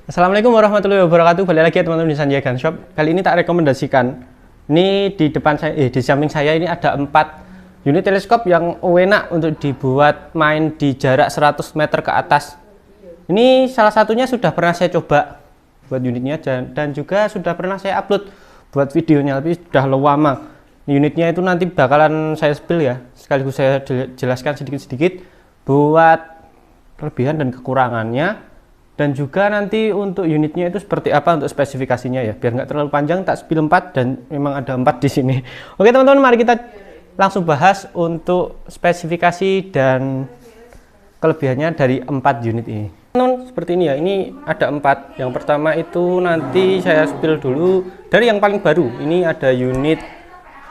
Assalamualaikum warahmatullahi wabarakatuh. Balik lagi ya teman-teman di Sanjaya Gun Shop. Kali ini tak rekomendasikan. Ini di depan saya, di samping saya ini ada 4 unit teleskop yang enak untuk dibuat main di jarak 100 meter ke atas. Ini salah satunya sudah pernah saya coba buat unitnya dan juga sudah pernah saya upload buat videonya, tapi sudah lama. Unitnya itu nanti bakalan saya spill ya. Sekaligus saya jelaskan sedikit-sedikit buat kelebihan dan kekurangannya. Dan juga nanti untuk unitnya itu seperti apa untuk spesifikasinya ya, biar nggak terlalu panjang tak spill 4 dan memang ada 4 di sini. Oke teman-teman, mari kita langsung bahas untuk spesifikasi dan kelebihannya dari 4 unit ini. Seperti ini ya, ini ada 4. Yang pertama itu nanti saya spill dulu dari yang paling baru. Ini ada unit,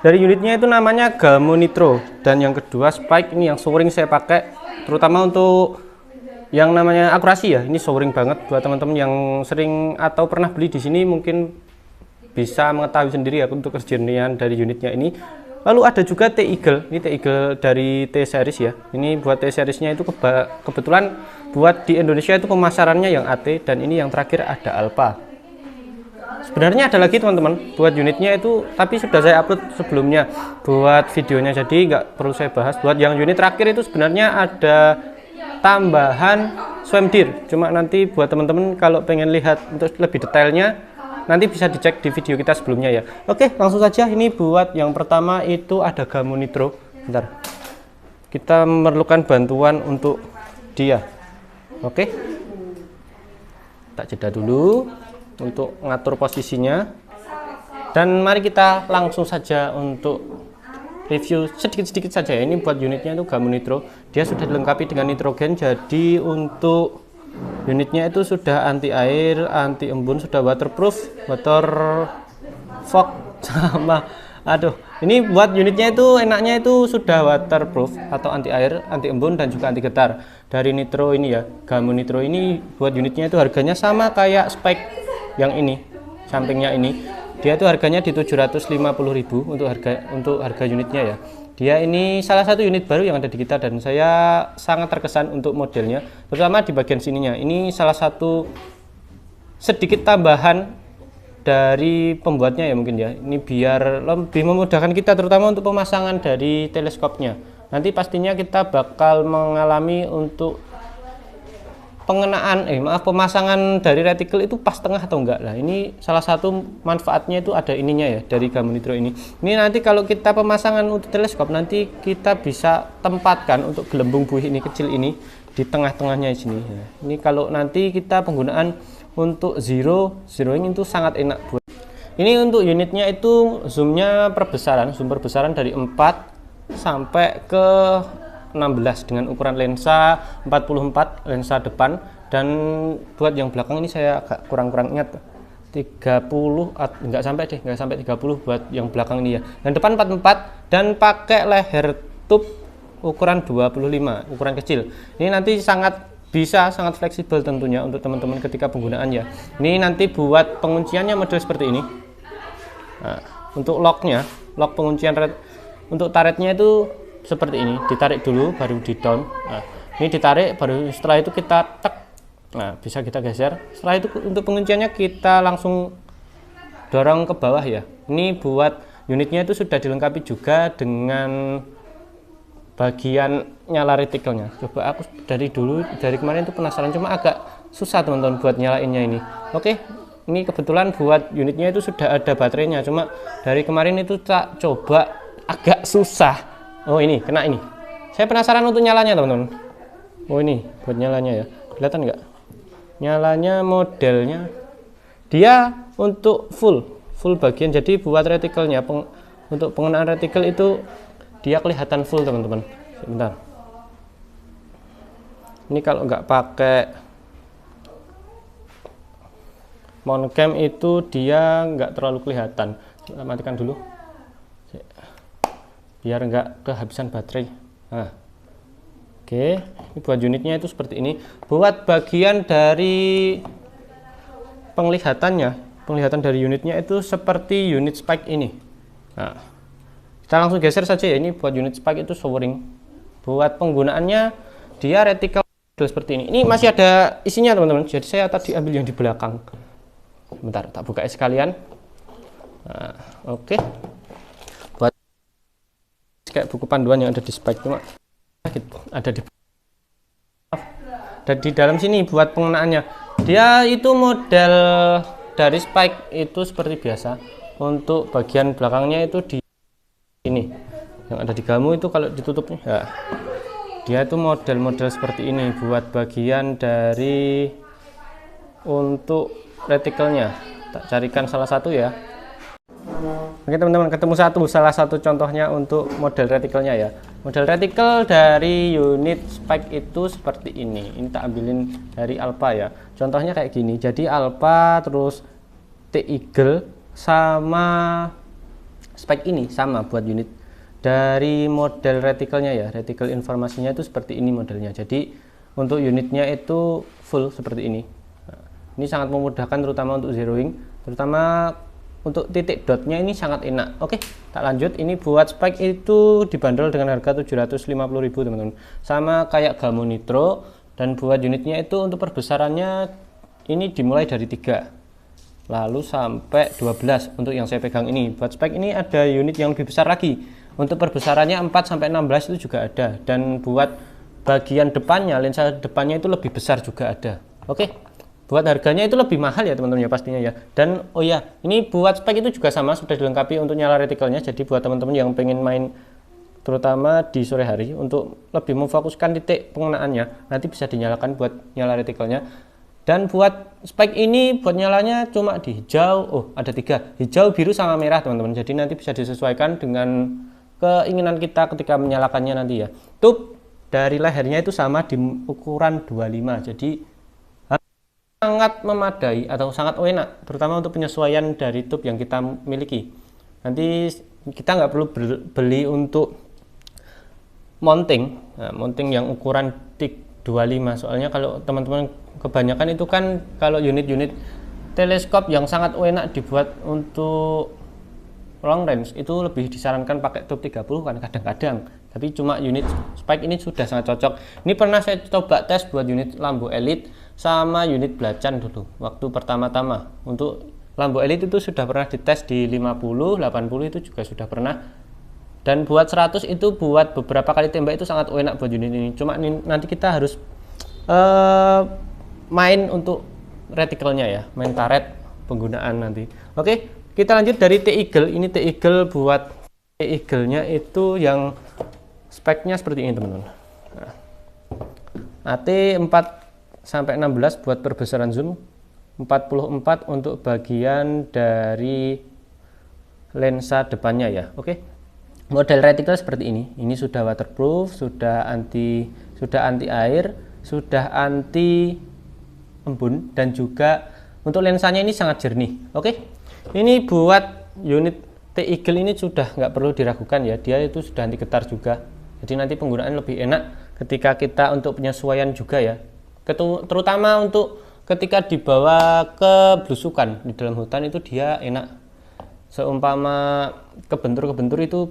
dari unitnya itu namanya Gamo Nitro, dan yang kedua Spike, ini yang sering saya pakai terutama untuk yang namanya akurasi ya. Ini showring banget buat teman-teman yang sering atau pernah beli di sini, mungkin bisa mengetahui sendiri ya untuk kejernihan dari unitnya ini. Lalu ada juga T-Eagle, ini T-Eagle dari T-Series ya. Ini buat T-Seriesnya itu kebetulan buat di Indonesia itu pemasarannya yang AT, dan ini yang terakhir ada Alpha. Sebenarnya ada lagi teman-teman buat unitnya itu, tapi sudah saya upload sebelumnya buat videonya, jadi nggak perlu saya bahas. Buat yang unit terakhir itu sebenarnya ada tambahan swimdir, cuma nanti buat teman-teman kalau pengen lihat untuk lebih detailnya nanti bisa dicek di video kita sebelumnya ya. Oke, langsung saja. Ini buat yang pertama itu ada Gamo Nitro. Bentar, kita memerlukan bantuan untuk dia. Oke, tak jeda dulu untuk ngatur posisinya, dan mari kita langsung saja untuk review sedikit-sedikit saja ya. Ini buat unitnya itu Gamo Nitro, dia sudah dilengkapi dengan nitrogen, jadi untuk unitnya itu sudah anti air, anti embun, sudah waterproof, water fog sama ini buat unitnya itu enaknya itu sudah waterproof atau anti air, anti embun, dan juga anti getar. Dari Nitro ini ya, Gamo Nitro ini buat unitnya itu harganya sama kayak Spike yang ini, sampingnya ini. Dia itu harganya di 750.000 untuk harga unitnya ya. Dia ini salah satu unit baru yang ada di kita, dan saya sangat terkesan untuk modelnya, terutama di bagian sininya. Ini salah satu sedikit tambahan dari pembuatnya ya mungkin ya. Ini biar lebih memudahkan kita terutama untuk pemasangan dari teleskopnya. Nanti pastinya kita bakal mengalami untuk pemasangan dari reticle itu pas tengah atau enggak lah. Ini salah satu manfaatnya itu ada ininya ya dari Gamo Nitro ini. Ini nanti kalau kita pemasangan untuk teleskop, nanti kita bisa tempatkan untuk gelembung buih ini kecil ini di tengah-tengahnya di sini. Ya. Ini kalau nanti kita penggunaan untuk zeroing itu sangat enak buat. Ini untuk unitnya itu zoomnya zoom perbesaran dari 4 sampai ke 16 dengan ukuran lensa 44 lensa depan, dan buat yang belakang ini saya agak kurang ingat 30 enggak sampai 30 buat yang belakang ini ya. Dan depan 44 dan pakai leher tube ukuran 25, ukuran kecil. Ini nanti sangat fleksibel tentunya untuk teman-teman ketika penggunaan ya. Ini nanti buat pengunciannya model seperti ini. Nah, untuk lock penguncian untuk taretnya itu seperti ini, ditarik dulu baru di down. Nah, ini ditarik baru setelah itu kita tek. Nah, bisa kita geser. Setelah itu untuk pengunciannya kita langsung dorong ke bawah ya. Ini buat unitnya itu sudah dilengkapi juga dengan bagian nyala retikelnya. Coba aku dari kemarin itu penasaran, cuma agak susah teman-teman buat nyalainnya ini. Oke, ini kebetulan buat unitnya itu sudah ada baterainya, cuma dari kemarin itu tak coba agak susah. Oh, ini kena ini. Saya penasaran untuk nyalanya teman-teman. Oh, ini buat nyalanya ya. Kelihatan nggak? Nyalanya modelnya dia untuk full bagian. Jadi buat retikelnya untuk penggunaan retikel itu dia kelihatan full teman-teman. Sebentar. Ini kalau nggak pakai mount cam itu dia nggak terlalu kelihatan. Kita matikan dulu biar nggak kehabisan baterai. Nah, oke, ini buat unitnya itu seperti ini. Buat bagian dari penglihatan dari unitnya itu seperti unit Spike ini. Nah, kita langsung geser saja ya. Ini buat unit Spike itu showering. Buat penggunaannya dia reticle seperti ini. Ini masih ada isinya teman-teman. Jadi saya tadi ambil yang di belakang. Bentar, tak buka sekalian. Nah, oke. Buat kayak buku panduan yang ada di spike cuma ada di dan di dalam sini buat pengenaannya. Dia itu model dari spike itu seperti biasa. Untuk bagian belakangnya itu di ini yang ada di gamu itu kalau ditutupnya ya, dia itu model-model seperti ini buat bagian dari untuk retikelnya. Tak carikan salah satu ya. Oke teman-teman, ketemu salah satu contohnya untuk model retikelnya ya. Model retikel dari unit spike itu seperti ini. Ini tak ambilin dari Alpha ya. Contohnya kayak gini. Jadi Alpha terus T-Eagle sama spike ini sama buat unit dari model retikelnya ya. Retikel informasinya itu seperti ini modelnya. Jadi untuk unitnya itu full seperti ini. Nah, ini sangat memudahkan terutama untuk zeroing, terutama untuk titik dotnya ini sangat enak. Oke, tak lanjut. Ini buat spike itu dibanderol dengan harga 750.000 teman-teman. Sama kayak Gamu Nitro, dan buat unitnya itu untuk perbesarannya ini dimulai dari 3 lalu sampai 12 untuk yang saya pegang ini. Buat spike ini ada unit yang lebih besar lagi. Untuk perbesarannya 4 sampai 16 itu juga ada, dan buat bagian depannya, lensa depannya itu lebih besar juga ada. Oke. Buat harganya itu lebih mahal ya teman-teman ya pastinya ya. Dan oh ya, ini buat spek itu juga sama, sudah dilengkapi untuk nyala retikelnya. Jadi buat teman-teman yang pengen main terutama di sore hari untuk lebih memfokuskan titik penggunaannya, nanti bisa dinyalakan buat nyala retikelnya. Dan buat spek ini buat nyalanya cuma di hijau. Oh, ada 3, hijau, biru sama merah teman-teman. Jadi nanti bisa disesuaikan dengan keinginan kita ketika menyalakannya nanti ya. Tube dari lehernya itu sama di ukuran 25. Jadi sangat memadai atau sangat enak, terutama untuk penyesuaian dari tube yang kita miliki. Nanti kita nggak perlu beli untuk mounting, mounting yang ukuran tik 25. Soalnya kalau teman-teman kebanyakan itu kan kalau unit-unit teleskop yang sangat enak dibuat untuk long range itu lebih disarankan pakai tube 30 kan kadang-kadang. Tapi cuma unit spike ini sudah sangat cocok. Ini pernah saya coba tes buat unit Lambo Elite sama unit Blacan dulu waktu pertama-tama. Untuk Lambo Elite itu sudah pernah dites di 50, 80 itu juga sudah pernah. Dan buat 100 itu buat beberapa kali tembak itu sangat enak buat unit ini. Cuma ini, nanti kita harus main untuk retikelnya ya, main karet penggunaan nanti. Oke, kita lanjut dari T-Eagle. Ini T-Eagle, buat T-Eagle-nya itu yang speknya seperti ini teman-teman. Nah, AT 4 sampai 16 buat perbesaran zoom, 44 untuk bagian dari lensa depannya ya. Oke. Model retikel seperti ini. Ini sudah waterproof, sudah anti air, sudah anti embun, dan juga untuk lensanya ini sangat jernih. Oke. Ini buat unit T-Eagle ini sudah nggak perlu diragukan ya. Dia itu sudah anti getar juga. Jadi nanti penggunaan lebih enak ketika kita untuk penyesuaian juga ya. Terutama untuk ketika dibawa ke belusukan di dalam hutan itu dia enak. Seumpama kebentur-kebentur itu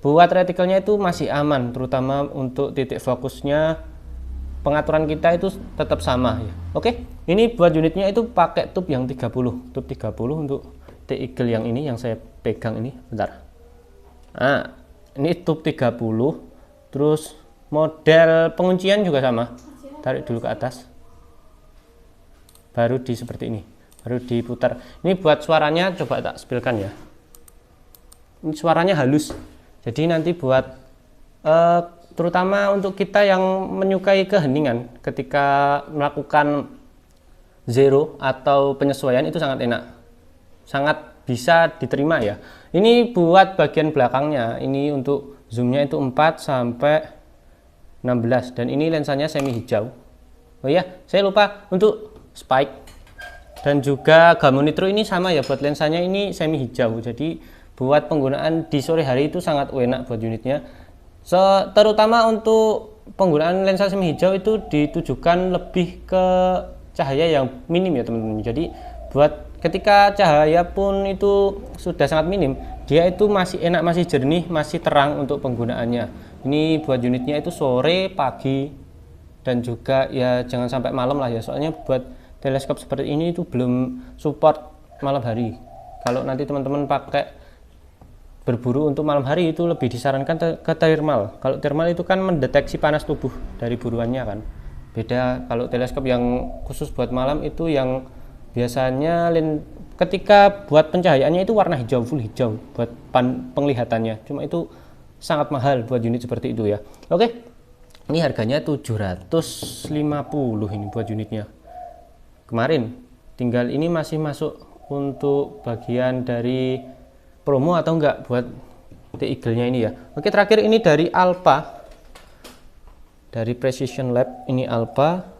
buat retikelnya itu masih aman, terutama untuk titik fokusnya pengaturan kita itu tetap sama ya. Oke, ini buat unitnya itu pakai tube yang 30, tube 30 untuk T-Eagle yang ini yang saya pegang ini. Bentar. Nah, ini tube 30, terus model penguncian juga sama. Tarik dulu ke atas, baru di seperti ini, baru diputar. Ini buat suaranya coba tak spilkan ya. Ini suaranya halus, jadi nanti buat terutama untuk kita yang menyukai keheningan ketika melakukan zero atau penyesuaian itu sangat enak, sangat bisa diterima ya. Ini buat bagian belakangnya, ini untuk zoomnya itu 4 sampai 16, dan ini lensanya semi hijau. Oh iya, saya lupa untuk spike dan juga Gamu Nitro ini sama ya, buat lensanya ini semi hijau. Jadi buat penggunaan di sore hari itu sangat enak buat unitnya. Terutama untuk penggunaan lensa semi hijau itu ditujukan lebih ke cahaya yang minim ya teman-teman. Jadi buat ketika cahaya pun itu sudah sangat minim, dia itu masih enak, masih jernih, masih terang untuk penggunaannya. Ini buat unitnya itu sore, pagi, dan juga ya jangan sampai malam lah ya, soalnya buat teleskop seperti ini itu belum support malam hari. Kalau nanti teman-teman pakai berburu untuk malam hari itu lebih disarankan ke thermal. Kalau thermal itu kan mendeteksi panas tubuh dari buruannya kan. Beda kalau teleskop yang khusus buat malam itu yang biasanya ketika buat pencahayaannya itu warna hijau, full hijau buat penglihatannya. Cuma itu sangat mahal buat unit seperti itu ya. Oke. Ini harganya 750 ini buat unitnya. Kemarin tinggal ini masih masuk untuk bagian dari promo atau enggak buat T-Eagle-nya ini ya. Oke, terakhir ini dari Alpha. Dari Precision Lab ini Alpha.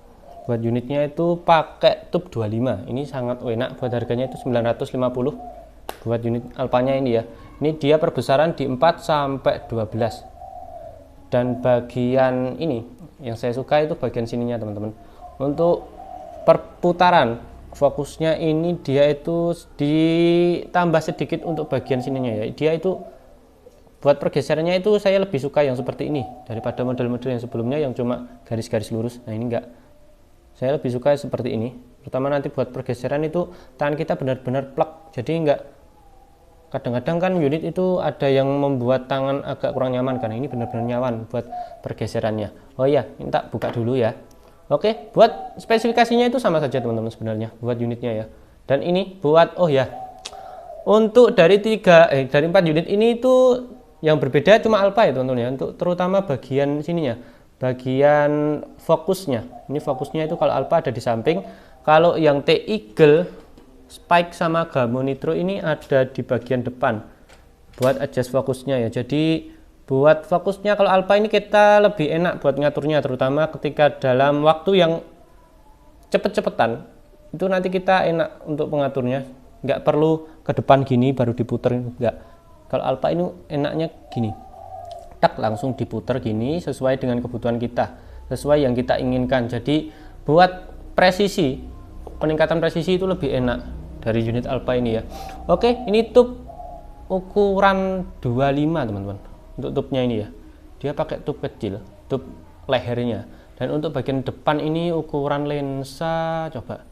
Buat unitnya itu pakai tube 25. Ini sangat enak, buat harganya itu 950 buat unit Alpha-nya ini ya. Ini dia perbesaran di 4 sampai 12. Dan bagian ini yang saya suka itu bagian sininya teman-teman. Untuk perputaran fokusnya ini dia itu ditambah sedikit untuk bagian sininya ya. Dia itu buat pergeserannya itu saya lebih suka yang seperti ini daripada model-model yang sebelumnya yang cuma garis-garis lurus. Nah ini enggak, saya lebih suka seperti ini, terutama nanti buat pergeseran itu tangan kita benar-benar plek, jadi enggak. Kadang-kadang kan unit itu ada yang membuat tangan agak kurang nyaman, karena ini benar-benar nyaman buat pergeserannya. Oh iya, minta buka dulu ya. Oke, buat spesifikasinya itu sama saja teman-teman sebenarnya buat unitnya ya. Dan ini buat untuk dari 4 unit ini itu yang berbeda cuma Alpha ya teman-teman ya. Untuk terutama bagian sininya, bagian fokusnya. Ini fokusnya itu kalau Alpha ada di samping, kalau yang T-Eagle Spike sama Gamo Nitro ini ada di bagian depan buat adjust fokusnya ya. Jadi buat fokusnya kalau Alpha ini kita lebih enak buat ngaturnya, terutama ketika dalam waktu yang cepet-cepetan itu nanti kita enak untuk pengaturnya, nggak perlu ke depan gini baru diputer, nggak. Kalau Alpha ini enaknya gini, tak langsung diputer gini sesuai dengan kebutuhan kita, sesuai yang kita inginkan. Jadi buat presisi, peningkatan presisi itu lebih enak dari unit Alpha ini ya. Oke, ini tube ukuran 25 teman-teman. Untuk tube-nya ini ya, dia pakai tube kecil, tube lehernya. Dan untuk bagian depan ini ukuran lensa, coba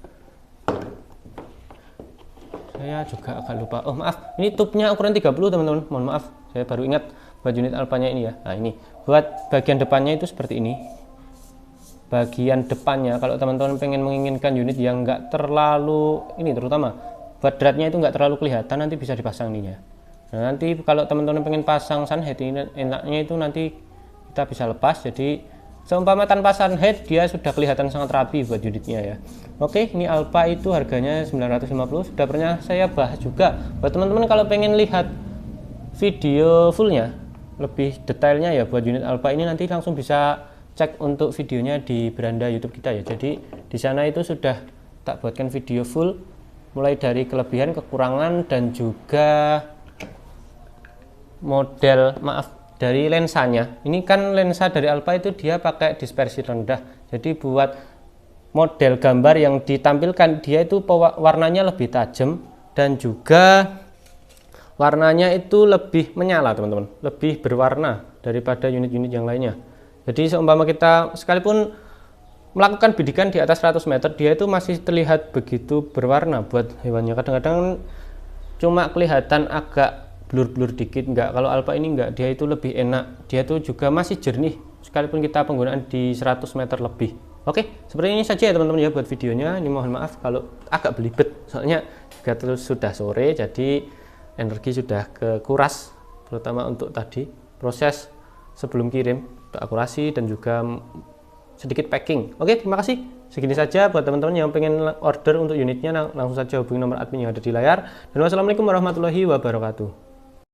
saya juga agak lupa. Oh maaf, ini tube-nya ukuran 30 teman-teman. Mohon maaf, saya baru ingat buat unit Alpha-nya ini ya. Nah ini buat bagian depannya itu seperti ini. Bagian depannya kalau teman-teman pengen menginginkan unit yang enggak terlalu ini, terutama buat dratnya itu enggak terlalu kelihatan, nanti bisa dipasang ini ya. Nah, nanti kalau teman-teman pengen pasang sunhead ini enaknya itu nanti kita bisa lepas, jadi seumpama tanpa sunhead dia sudah kelihatan sangat rapi buat unitnya ya. Oke, ini Alpha itu harganya 950, sudah pernah saya bahas juga. Buat teman-teman kalau pengen lihat video fullnya lebih detailnya ya buat unit Alpha ini, nanti langsung bisa cek untuk videonya di beranda YouTube kita ya. Jadi di sana itu sudah tak buatkan video full mulai dari kelebihan, kekurangan, dan juga model dari lensanya. Ini kan lensa dari Alpha itu dia pakai dispersi rendah. Jadi buat model gambar yang ditampilkan dia itu warnanya lebih tajam dan juga warnanya itu lebih menyala teman-teman, lebih berwarna daripada unit-unit yang lainnya. Jadi seumpama kita sekalipun melakukan bidikan di atas 100 meter, dia itu masih terlihat begitu berwarna buat hewannya. Kadang-kadang cuma kelihatan agak blur-blur dikit, enggak. Kalau Alpha ini enggak, dia itu lebih enak. Dia itu juga masih jernih sekalipun kita penggunaan di 100 meter lebih. Oke, seperti ini saja ya teman-teman ya buat videonya. Ini mohon maaf kalau agak belibet, soalnya juga terus sudah sore, jadi energi sudah kekuras, terutama untuk tadi proses sebelum kirim, untuk akurasi dan juga sedikit packing. Oke, terima kasih. Segini saja buat teman-teman yang pengen order untuk unitnya, langsung saja hubungi nomor admin yang ada di layar. Dan wassalamualaikum warahmatullahi wabarakatuh.